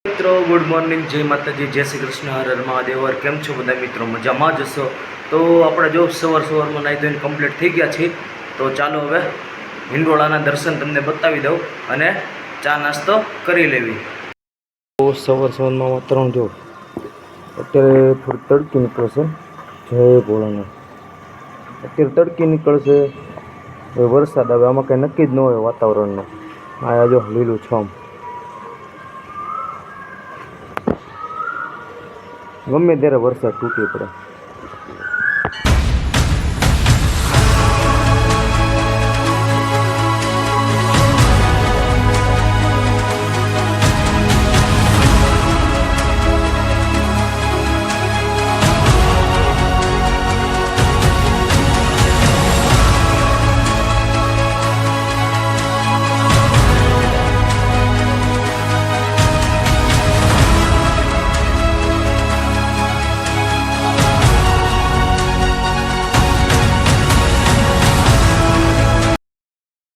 મિત્રો good morning, જય માતાજી, જય શ્રી કૃષ્ણ, હર હર મહાદેવ. કેમ છો બધા મિત્રો? મજામાં જ હશો. તો આપણે જો સવારમાં નાહી ધોઈને કમ્પ્લીટ થઈ ગયા છીએ. તો ચાલો હવે હિંડોળાના દર્શન તમને બતાવી દઉં અને ચા નાસ્તો કરી લેવી. તો સવારમાં વાતાવરણ જો અત્યારે થોડી તડકી નીકળશે. જય ભોળાનાથ. અત્યારે તડકી નીકળશે, વરસાદ આવે, આમાં કંઈ નક્કી જ ન હોય વાતાવરણનું. આ જો લીલું છમ, ગમે ત્યારે વરસાદ તૂટી પડે.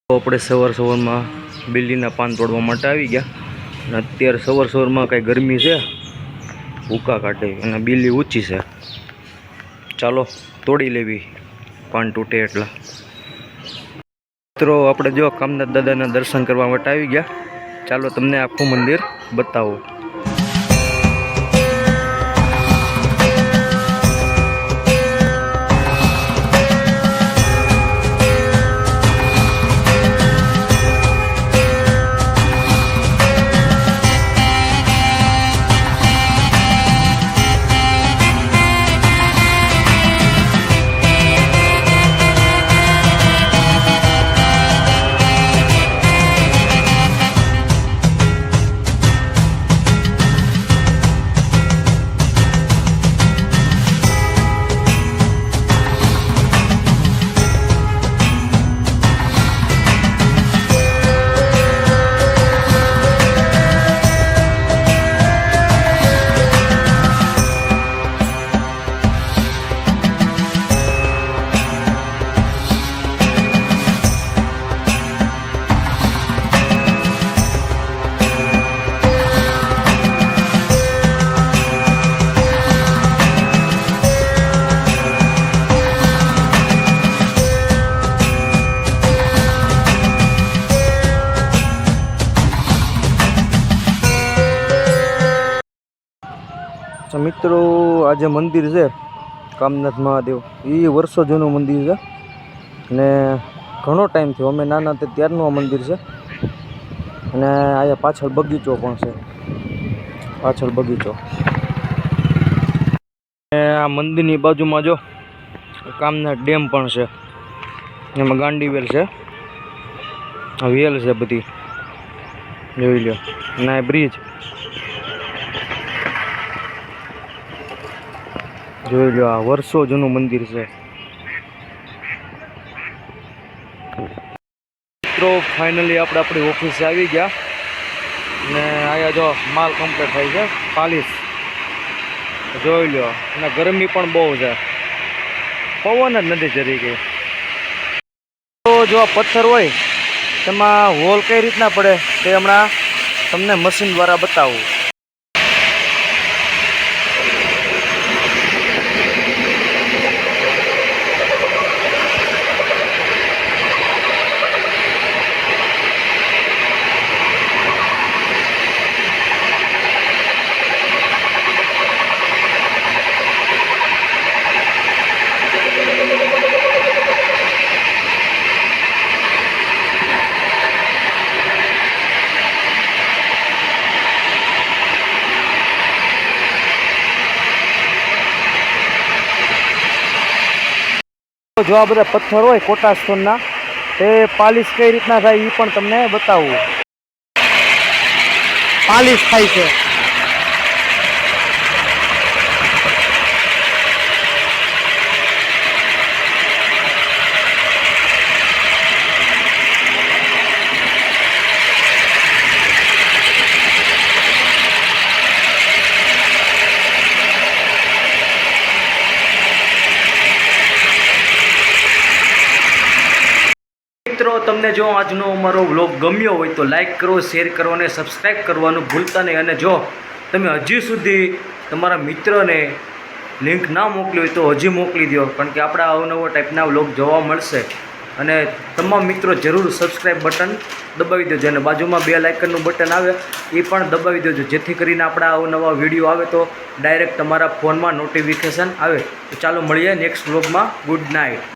આપણે સવારમાં બિલ્લીના પાન તોડવા માટે આવી ગયા અને અત્યારે સવારમાં કાંઈ ગરમી છે, ભૂકા કાઢે અને બિલ્લી ઊંચી છે. ચાલો તોડી લેવી પાન તૂટે એટલા. મિત્રો આપણે જો કામનાથ દાદાના દર્શન કરવા માટે આવી ગયા. ચાલો તમને આખું મંદિર બતાવો. મિત્રો આ જે મંદિર છે કામનાથ મહાદેવ, એ વર્ષો જૂનું મંદિર છે અને ઘણો ટાઈમ થયો. અમે નાના હતા ત્યારનું આ મંદિર છે અને અહીંયા પાછળ બગીચો પણ છે. પાછળ બગીચો, આ મંદિરની બાજુમાં જો કામનાથ ડેમ પણ છે. એમાં ગાંડી વેલ છે, વેલ છે બધી, જોઈ લો. ના બ્રિજ જોઈ લો, આ વર્ષો જૂનું મંદિર છે. મિત્રો ફાઇનલી આપણે આપણી ઓફિસે આવી ગયા ને અહીંયા જો માલ કમ્પ્લીટ થાય છે, પાલિશ જોઈ લો. અને ગરમી પણ બહુ છે, પવન જ નથી જરી ગઈ. તો જો આ પથ્થર હોય તેમાં હોલ કઈ રીતના પડે તે હમણાં તમને મશીન દ્વારા બતાવું. જો આ બધા પથ્થર હોય કોટા સ્ટોનના, તે પાલિશ કઈ રીતના થાય એ પણ તમને બતાવું. પાલિશ થાય છે. તમને જો આજનો અમારો વ્લોગ ગમ્યો હોય તો લાઈક કરો, શેર કરો અને સબસ્ક્રાઈબ કરવાનું ભૂલતા નહીં. અને જો તમે હજી સુધી તમારા મિત્રને લિંક ના મોકલી હોય તો હજી મોકલી દો, કારણ કે આપણા અવનવા ટાઈપના વ્લોગ જોવા મળશે. અને તમામ મિત્રો જરૂર સબસ્ક્રાઈબ બટન દબાવી દેજો અને બાજુમાં બેલ આઇકનનું બટન આવે એ પણ દબાવી દેજો, જેથી કરીને આપણા અવનવા વિડીયો આવે તો ડાયરેક્ટ તમારા ફોનમાં નોટિફિકેશન આવે. તો ચાલો મળીએ નેક્સ્ટ વ્લોગમાં. Good night.